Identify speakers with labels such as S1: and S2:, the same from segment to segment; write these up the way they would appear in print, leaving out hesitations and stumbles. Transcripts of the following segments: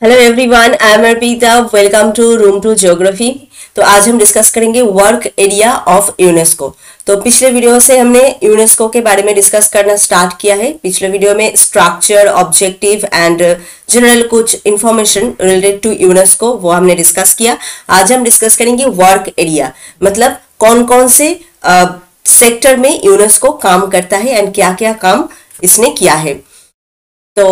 S1: Hello everyone, I am Arpita. Welcome to room to geography. तो आज हम डिस्कस करेंगे वर्क एरिया ऑफ यूनेस्को। तो पिछले वीडियो से हमने यूनेस्को के बारे में डिस्कस करना स्टार्ट किया है। पिछले वीडियो में स्ट्रक्चर, ऑब्जेक्टिव एंड जनरल कुछ इंफॉर्मेशन रिलेटेड टू यूनेस्को वो हमने डिस्कस किया। आज हम डिस्कस करेंगे वर्क एरिया, मतलब कौन कौन से सेक्टर में यूनेस्को काम करता है एंड क्या क्या काम इसने किया है। तो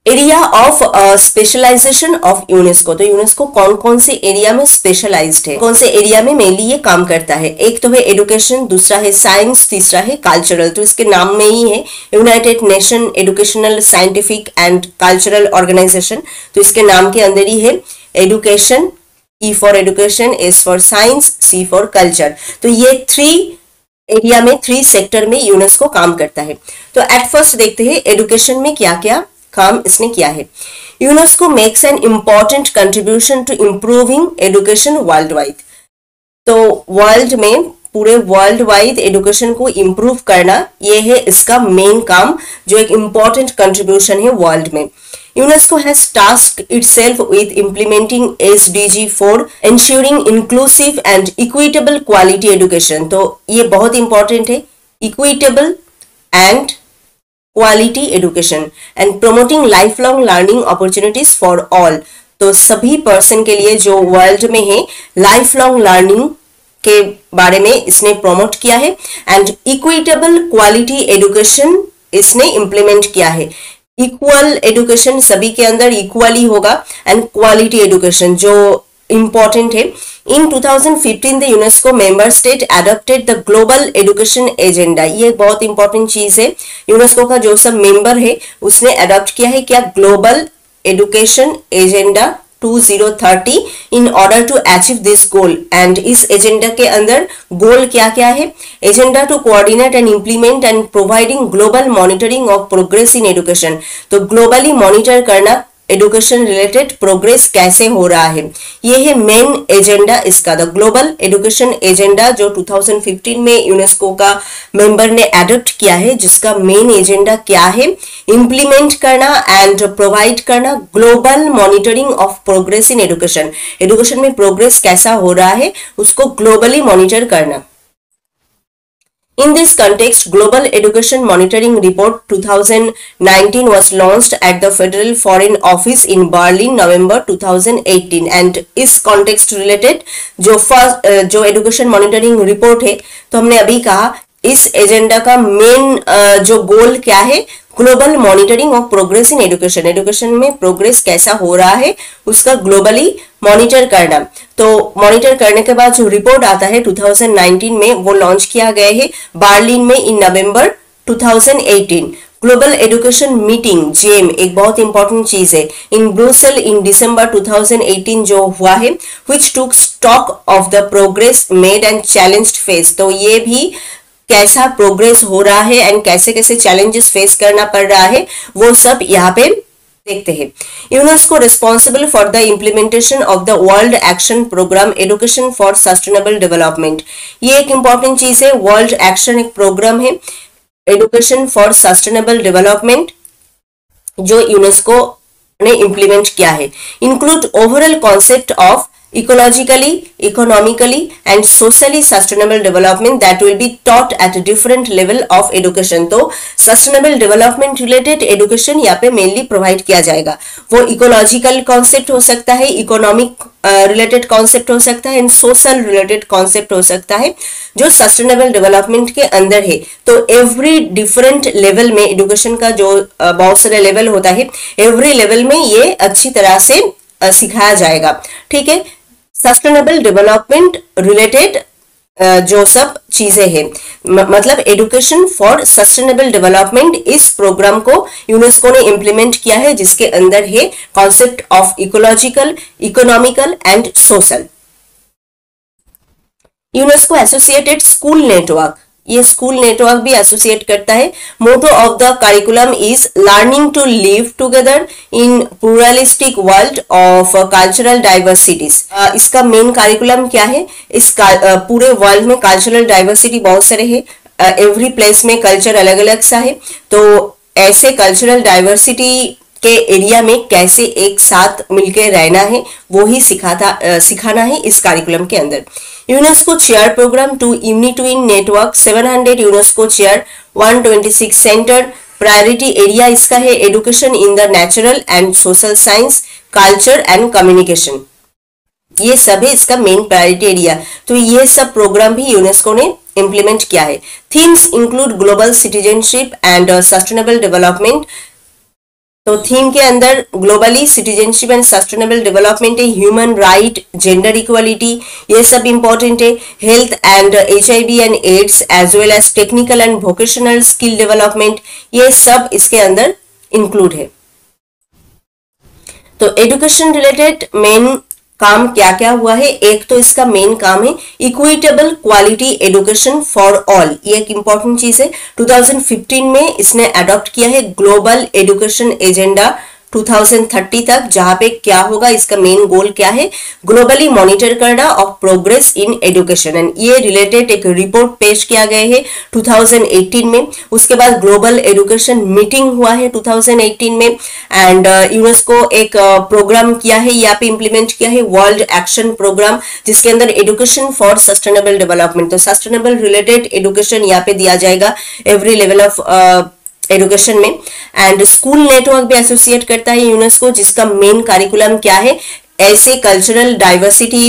S1: area of specialisation of UNESCO, तो यूनेस्को कौन कौन से एरिया में स्पेशलाइज्ड है, कौन से एरिया में मेनली ये काम करता है। एक तो है एडुकेशन, दूसरा है साइंस, तीसरा है कल्चरल। तो इसके नाम में ही है United Nation Educational Scientific and Cultural Organisation. तो इसके नाम के अंदर ही है education, E for education, S for science, C for culture. तो ये थ्री एरिया में, थ्री सेक्टर में यूनेस्को काम करता है। तो एट फर्स्ट देखते हैं एडुकेशन में क्या क्या काम इसने किया है। UNESCO makes an important contribution to improving education world wide. तो वर्ल्ड में, पूरे वर्ल्ड वाइड एडुकेशन को इम्प्रूव करना, ये है इसका मेन काम, जो एक इम्पॉर्टेंट कंट्रीब्यूशन है वर्ल्ड में। UNESCO has tasked itself with implementing SDG for ensuring inclusive and equitable quality education। तो ये बहुत इंपॉर्टेंट है, equitable and quality education and promoting life long learning opportunities for all. तो सभी पर्सन के लिए जो वर्ल्ड में है, लाइफ लॉन्ग लर्निंग के बारे में इसने प्रमोट किया है एंड इक्विटेबल क्वालिटी एडुकेशन इसने इम्प्लीमेंट किया है। इक्वल एडुकेशन सभी के अंदर इक्वली होगा एंड क्वालिटी एडुकेशन जो important है। In 2015 the UNESCO member state adopted the global education agenda। ये बहुत इंपॉर्टेंट चीज है। यूनेस्को का जो सब मेंबर है उसने अडॉप्ट किया है क्या, global education agenda 2030 in order to achieve this goal. And इस एजेंडा के अंदर गोल क्या क्या है, agenda to coordinate and implement and providing global monitoring of progress in education. तो ग्लोबली मॉनिटर करना एडुकेशन रिलेटेड प्रोग्रेस कैसे हो रहा है, ये है मेन एजेंडा इसका, द ग्लोबल एडुकेशन एजेंडा, जो 2015 में यूनेस्को का मेंबर ने एडॉप्ट किया है, जिसका मेन एजेंडा क्या है, इम्प्लीमेंट करना एंड प्रोवाइड करना global monitoring of progress in education. Education में प्रोग्रेस कैसा हो रहा है उसको ग्लोबली मॉनिटर करना। In this context, Global Education Monitoring Report 2019 was launched at the Federal Foreign Office in Berlin, November 2018. And इस context related जो education monitoring report है, तो हमने अभी कहा इस एजेंडा का मेन जो गोल क्या है, global monitoring of progress in education. Education में प्रोग्रेस कैसा हो रहा है उसका ग्लोबली मॉनिटर करना। तो मॉनिटर करने के बाद जो रिपोर्ट आता है 2019 में, वो लॉन्च किया गया है बर्लिन में इन नवंबर 2018। ग्लोबल एजुकेशन मीटिंग जेम एक बहुत इंपॉर्टेंट चीज है, इन ब्रुसेल इन दिसंबर 2018 जो हुआ है, which took stock of the progress made and challenged face. तो ये भी कैसा प्रोग्रेस हो रहा है एंड कैसे कैसे चैलेंजेस फेस करना पड़ रहा है वो सब यहाँ पे देखते हैं। UNESCO responsible for the implementation of the world action programme education for sustainable development. ये एक इंपॉर्टेंट चीज है, वर्ल्ड एक्शन एक प्रोग्राम है एडुकेशन फॉर सस्टेनेबल डेवलपमेंट जो यूनेस्को ने इम्प्लीमेंट किया है। Include overall concept of ecologically, economically and socially sustainable development that will be taught at a different level of education। तो sustainable development related education यहाँ पे mainly provide किया जाएगा। वो ecological concept हो सकता है, economic related concept हो सकता है, and social related concept हो सकता है जो sustainable development के अंदर है। तो every different level में education का जो बहुत सारे level होता है, every level में ये अच्छी तरह से सिखाया जाएगा। ठीक है, सस्टेनेबल डेवलपमेंट रिलेटेड जो सब चीजें हैं, मतलब एडुकेशन फॉर सस्टेनेबल डेवलपमेंट, इस प्रोग्राम को यूनेस्को ने इम्प्लीमेंट किया है, जिसके अंदर है concept of ecological, economical and social. UNESCO associated school network, ये स्कूल नेटवर्क भी एसोसिएट करता है। Motto of the curriculum is learning to live together in pluralistic world of cultural diversities. इसका मेन करिकुलम क्या है, इस पूरे वर्ल्ड में कल्चरल डाइवर्सिटी बहुत सारे है, एवरी प्लेस में कल्चर अलग अलग सा है। तो ऐसे कल्चरल डाइवर्सिटी के एरिया में कैसे एक साथ मिलकर रहना है वो ही सिखाना है इस करिकुलम के अंदर। UNESCO chair programme to UNITWIN network 700 UNESCO chair 126 centre. Priority area इसका है education in the natural and social science, culture and communication. ये सब है इसका मेन प्रायोरिटी एरिया। तो ये सब प्रोग्राम भी यूनेस्को ने इंप्लीमेंट किया है। Themes include global citizenship and sustainable development. तो थीम के अंदर globally citizenship and sustainable development है, ह्यूमन राइट, जेंडर इक्वालिटी, ये सब इंपॉर्टेंट है। Health and HIV and AIDS as well as technical and vocational skill development, ये सब इसके अंदर इंक्लूड है। तो एजुकेशन रिलेटेड मेन काम क्या क्या हुआ है, एक तो इसका मेन काम है equitable quality education for all, ये एक इंपॉर्टेंट चीज है। 2015 में इसने अडॉप्ट किया है ग्लोबल एजुकेशन एजेंडा 2030 तक, जहां पे क्या होगा, इसका मेन गोल क्या है, ग्लोबली मॉनिटर करना of progress in education. And ये रिलेटेड एक रिपोर्ट पेश किया गया है 2018 में। उसके बाद ग्लोबल एजुकेशन मीटिंग हुआ है 2018 में एंड यूनेस्को एक प्रोग्राम किया है, यहाँ पे इंप्लीमेंट किया है वर्ल्ड एक्शन प्रोग्राम, जिसके अंदर एजुकेशन फॉर सस्टेनेबल डेवलपमेंट। तो सस्टेनेबल रिलेटेड एजुकेशन यहाँ पे दिया जाएगा एवरी लेवल ऑफ एजुकेशन में। एंड स्कूल नेटवर्क भी एसोसिएट करता है यूनेस्को, जिसका मेन करिकुलम क्या है, ऐसे कल्चरल डाइवर्सिटी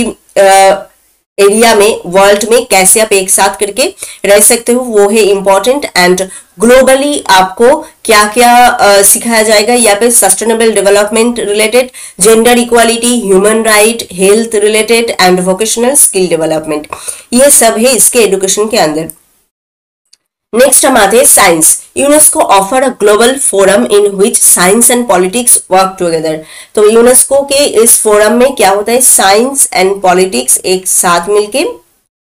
S1: एरिया में वर्ल्ड में कैसे आप एक साथ करके रह सकते हो, वो है इंपॉर्टेंट। एंड ग्लोबली आपको क्या क्या सिखाया जाएगा यहाँ पे, sustainable development related, gender equality, human right, health related and vocational skill development, ये सब है इसके एजुकेशन के अंदर। नेक्स्ट हम आते हैं science. UNESCO offer a global forum in which science and politics work together. तो यूनेस्को के इस फोरम में क्या होता है, साइंस एंड पॉलिटिक्स एक साथ मिलके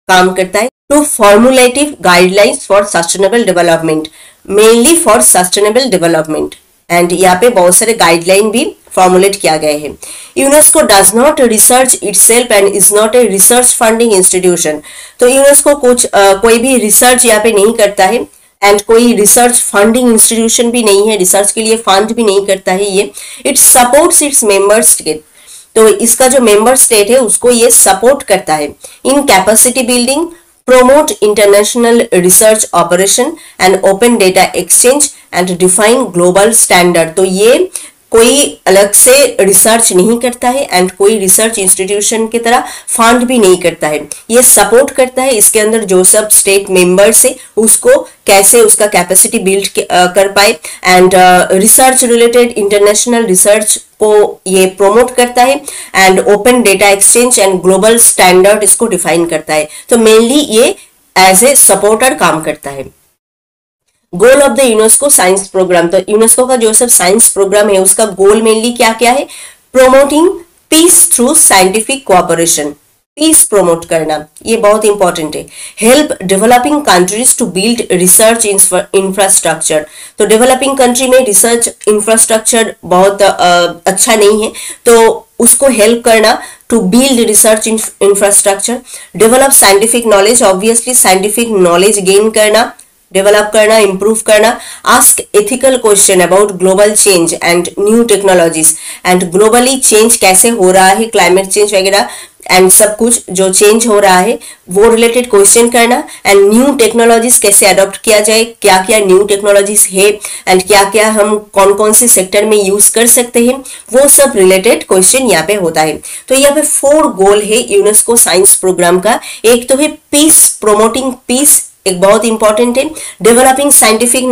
S1: काम करता है to formulative guidelines for sustainable development, mainly for sustainable development. And यहाँ पे बहुत सारे गाइडलाइन भी फॉर्मुलेट किया गया है। UNESCO does not research itself and is not a research funding institution. तो यूनेस्को कोई भी रिसर्च यहाँ पे नहीं करता है एंड कोई रिसर्च फंडिंग इंस्टीट्यूशन भी नहीं है, रिसर्च के लिए फंड भी नहीं करता है ये। It supports its member state. तो इसका जो मेंबर स्टेट है उसको ये सपोर्ट करता है in capacity building, promote international research operation and open data exchange and define global standard। तो ये कोई अलग से रिसर्च नहीं करता है एंड कोई रिसर्च इंस्टीट्यूशन की तरह फंड भी नहीं करता है, ये सपोर्ट करता है इसके अंदर जो सब स्टेट मेंबर्स है उसको कैसे उसका कैपेसिटी बिल्ड कर पाए। And research related international research को ये प्रमोट करता है and open data exchange and global standard इसको डिफाइन करता है। तो मेनली ये एज ए सपोर्टर काम करता है। Goal of the UNESCO science programme. तो यूनेस्को का जो सब साइंस प्रोग्राम है उसका गोल मेनली क्या क्या है, promoting peace through scientific cooperation, peace promote करना, ये बहुत इंपॉर्टेंट है। Help developing countries to build research infrastructure. तो डेवलपिंग कंट्री में रिसर्च इंफ्रास्ट्रक्चर बहुत अच्छा नहीं है, तो उसको हेल्प करना to build research infrastructure. Develop scientific knowledge, obviously scientific knowledge gain करना, डेवलप करना, इंप्रूव करना। Ask ethical question about global change and new technologies. And globally change कैसे हो रहा है, क्लाइमेट चेंज वगैरह एंड सब कुछ जो चेंज हो रहा है वो रिलेटेड क्वेश्चन करना। एंड न्यू टेक्नोलॉजीज कैसे अडॉप्ट किया जाए, क्या क्या न्यू टेक्नोलॉजीज है एंड क्या क्या हम कौन कौन से सेक्टर में यूज कर सकते हैं, वो सब रिलेटेड क्वेश्चन यहाँ पे होता है। तो यहाँ पे 4 गोल है यूनेस्को साइंस प्रोग्राम का। एक तो है पीस, प्रोमोटिंग पीस, एक बहुत इंपॉर्टेंट है। डेवलपिंग साइंटिफिक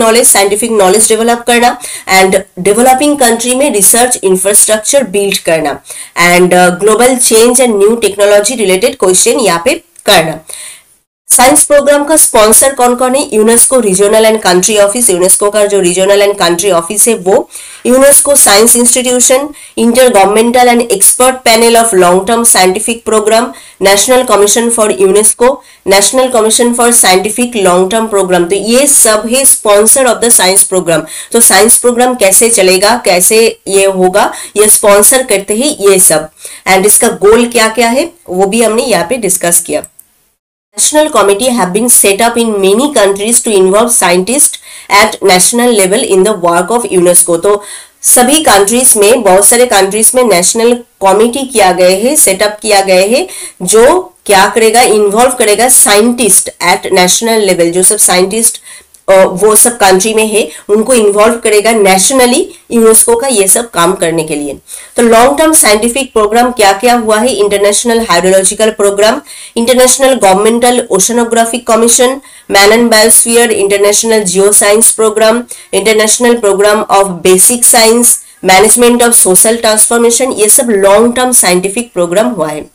S1: नॉलेज डेवलप करना एंड डेवलपिंग कंट्री में रिसर्च इंफ्रास्ट्रक्चर बिल्ड करना and global change and new technology related question यहाँ पे करना। साइंस प्रोग्राम का स्पॉन्सर कौन कौन है, UNESCO regional and country office. UNESCO का जो रीजनल एंड कंट्री ऑफिस है वो, UNESCO science institution, inter governmental and expert panel of long term scientific programme, national commission for UNESCO, national commission for scientific long term programme. तो ये सब है sponsor of the science programme. तो science programme कैसे चलेगा, कैसे ये होगा, ये स्पॉन्सर करते हैं ये सब। एंड इसका गोल क्या क्या है वो भी हमने यहाँ पे डिस्कस किया। National committee have been set up in many countries to involve scientists at national level in the work of UNESCO। तो सभी कंट्रीज में, बहुत सारे कंट्रीज में नेशनल कमिटी किया गए हैं, सेटअप किया गए हैं, जो क्या करेगा, इन्वॉल्व करेगा साइंटिस्ट एट नेशनल लेवल। जो सब साइंटिस्ट वो सब कंट्री में है उनको इन्वॉल्व करेगा नेशनली यूनेस्को का ये सब काम करने के लिए। तो लॉन्ग टर्म साइंटिफिक प्रोग्राम क्या क्या हुआ है, international hydrological programme, international governmental oceanographic commission, man and biosphere, international geo science programme, international programme of basic science, management of social transformation, ये सब लॉन्ग टर्म साइंटिफिक प्रोग्राम हुआ है।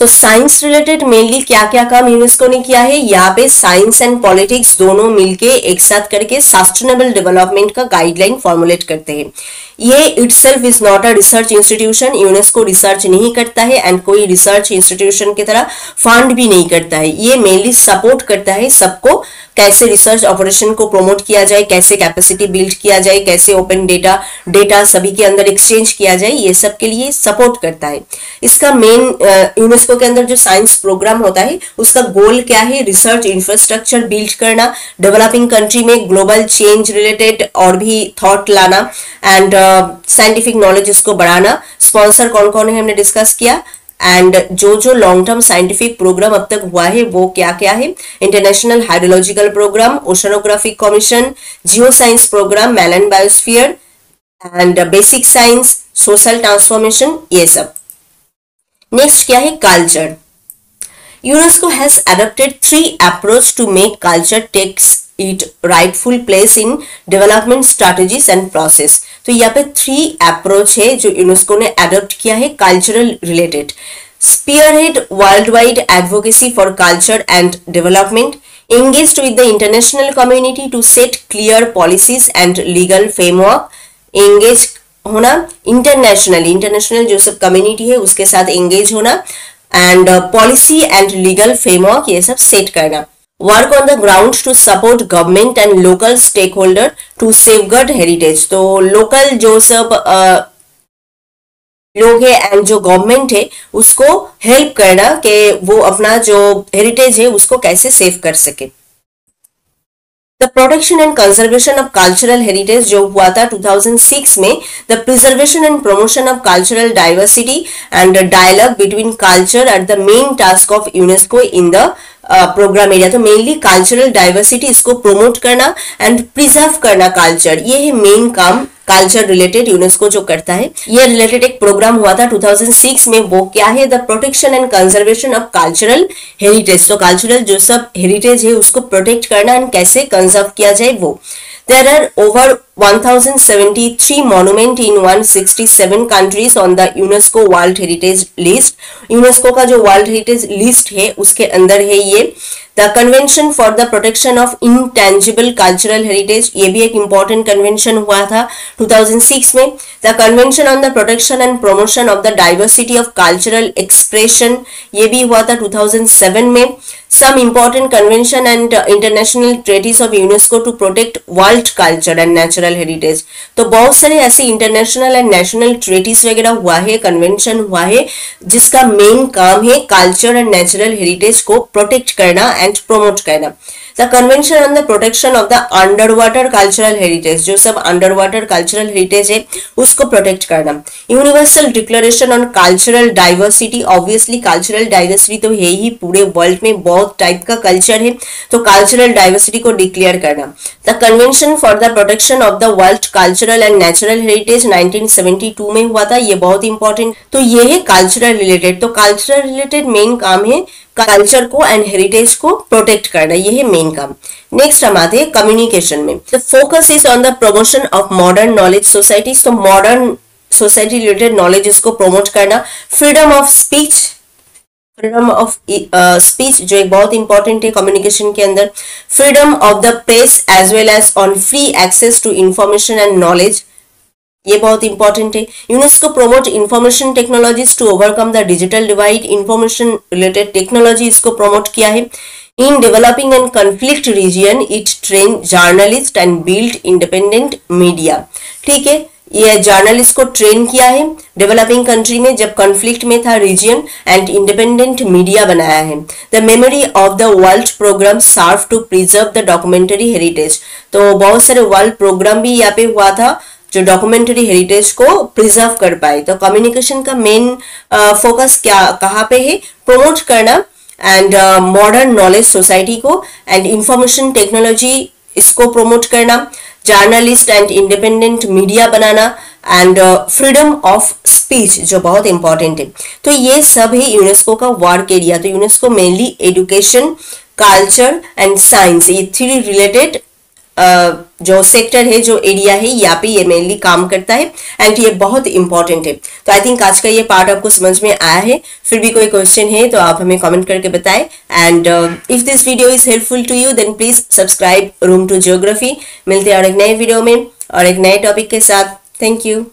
S1: तो science related mainly क्या क्या काम यूनेस्को ने किया है, यहाँ पे साइंस एंड पॉलिटिक्स दोनों मिलके एक साथ करके सस्टेनेबल डेवलपमेंट का गाइडलाइन फॉर्मुलेट करते हैं। ये itself is not a research institution, UNESCO research नहीं करता है एंड कोई रिसर्च इंस्टीट्यूशन की तरह फंड भी नहीं करता है। ये मेनली सपोर्ट करता है सबको, कैसे रिसर्च ऑपरेशन को प्रमोट किया जाए, कैसे कैपेसिटी बिल्ड किया जाए, कैसे ओपन डेटा सभी के अंदर एक्सचेंज किया जाए, ये सब के लिए सपोर्ट करता है। इसका मेन यूनेस्को के अंदर जो साइंस प्रोग्राम होता है उसका गोल क्या है, रिसर्च इंफ्रास्ट्रक्चर बिल्ड करना, डेवलपिंग कंट्री में ग्लोबल चेंज रिलेटेड और भी थॉट लाना एंड साइंटिफिक नॉलेज इसको बढ़ाना। स्पॉन्सर कौन कौन है हमने डिस्कस किया, एंड जो लॉन्ग टर्म साइंटिफिक प्रोग्राम अब तक हुआ है वो क्या क्या है, international hydrological programme, oceanographic commission, geo science programme, man and biosphere and basic science, social transformation, ये सब। नेक्स्ट क्या है, culture. UNESCO has adopted 3 approach to make culture takes its rightful place in development strategies and process। तो यहाँ पे 3 approach है जो UNESCO ने adopt किया है cultural related. Spearhead worldwide advocacy for culture and development, engaged with the international community to set clear policies and legal framework, engage होना international जो सब कम्युनिटी है उसके साथ एंगेज होना and policy and legal framework ये सब सेट करना, work on the ground to support government and local stake holder to safeguard heritage. तो लोकल जो सब लोग है एंड जो गवर्नमेंट है उसको हेल्प करना कि वो अपना जो हेरिटेज है उसको कैसे सेव कर सके। The protection and conservation of cultural heritage जो हुआ था 2006 में, the preservation and promotion of cultural diversity and dialogue between culture at the main task of UNESCO in the programme area. तो मेनली कल्चरल डाइवर्सिटी इसको promote करना and preserve करना culture, ये है मेन काम कल्चर रिलेटेड यूनेस्को जो करता है। ये रिलेटेड एक प्रोग्राम हुआ था 2006 में, वो क्या है, the protection and conservation of cultural heritage. तो कल्चरल जो सब हेरिटेज है उसको प्रोटेक्ट करना एंड कैसे कंजर्व किया जाए वो। There are over 1073 monuments in 167 countries on the UNESCO World Heritage List। UNESCO का जो वर्ल्ड हेरिटेज लिस्ट है उसके अंदर है ये। The convention for the protection of intangible cultural heritage, ये भी एक इंपॉर्टेंट कन्वेंशन हुआ था 2006 में। The convention on the protection and promotion of the diversity of cultural expression, ये भी हुआ था 2007 में। Some important convention and international treaties of UNESCO to protect world culture and natural heritage। तो बहुत सारे ऐसे इंटरनेशनल एंड नेशनल ट्रेटीज वगैरह हुआ है, कन्वेंशन हुआ है जिसका मेन काम है कल्चर एंड नेचुरल हेरिटेज को प्रोटेक्ट करना एंड प्रमोट करना। The convention on the protection of the under water cultural heritage, जो सब अंडर वाटर कल्चरल हेरिटेज है उसको प्रोटेक्ट करना। Universal declaration on cultural diversity, obviously cultural diversity तो है ही, पूरे वर्ल्ड में बहुत टाइप का कल्चर है तो कल्चरल डाइवर्सिटी को डिक्लेयर करना। The convention for the protection of the world cultural and natural heritage 1972 में हुआ था, ये बहुत इंपॉर्टेंट। तो ये है कल्चरल रिलेटेड। तो कल्चरल रिलेटेड मेन काम है कल्चर को एंड हेरिटेज को प्रोटेक्ट करना, ये है मेन काम। नेक्स्ट हम आते हैं कम्युनिकेशन में। The focus is on the promotion of modern knowledge society. तो मॉडर्न सोसाइटी रिलेटेड नॉलेज इसको प्रमोट करना। Freedom of speech, freedom of speech जो एक बहुत इंपॉर्टेंट है कम्युनिकेशन के अंदर। Freedom of the press as well as on free access to information and knowledge, ये बहुत इंपॉर्टेंट है। UNESCO promote information technologies to overcome the digital divide, information related technology इसको प्रमोट किया है। इन developing and conflict region it train journalist and build independent media. ठीक है, ये journalist को ट्रेन किया है डेवलपिंग कंट्री में जब कॉन्फ्लिक्ट में था रीजन, एंड इंडिपेंडेंट मीडिया बनाया है। The memory of the world programme serve to preserve the documentary heritage. तो बहुत सारे वर्ल्ड प्रोग्राम भी यहाँ पे हुआ था जो डॉक्यूमेंटरी हेरिटेज को प्रिजर्व कर पाए। तो कम्युनिकेशन का मेन फोकस कहाँ पे है? प्रमोट करना एंड मॉडर्न नॉलेज सोसाइटी को, एंड इंफॉर्मेशन टेक्नोलॉजी इसको प्रमोट करना, journalist and independent media banana, and freedom of speech जो बहुत इंपॉर्टेंट है। तो ये सब है यूनेस्को का वर्क एरिया। तो UNESCO mainly education, culture and science, ये थ्री रिलेटेड जो सेक्टर है, जो एरिया है, यहाँ पे ये मेनली काम करता है एंड ये बहुत इंपॉर्टेंट है। तो आई थिंक आज का ये पार्ट आपको समझ में आया है। फिर भी कोई क्वेश्चन है तो आप हमें कमेंट करके बताएं, and if this video is helpful to you then please subscribe room to geography. मिलते हैं और एक नए वीडियो में और एक नए टॉपिक के साथ। Thank you.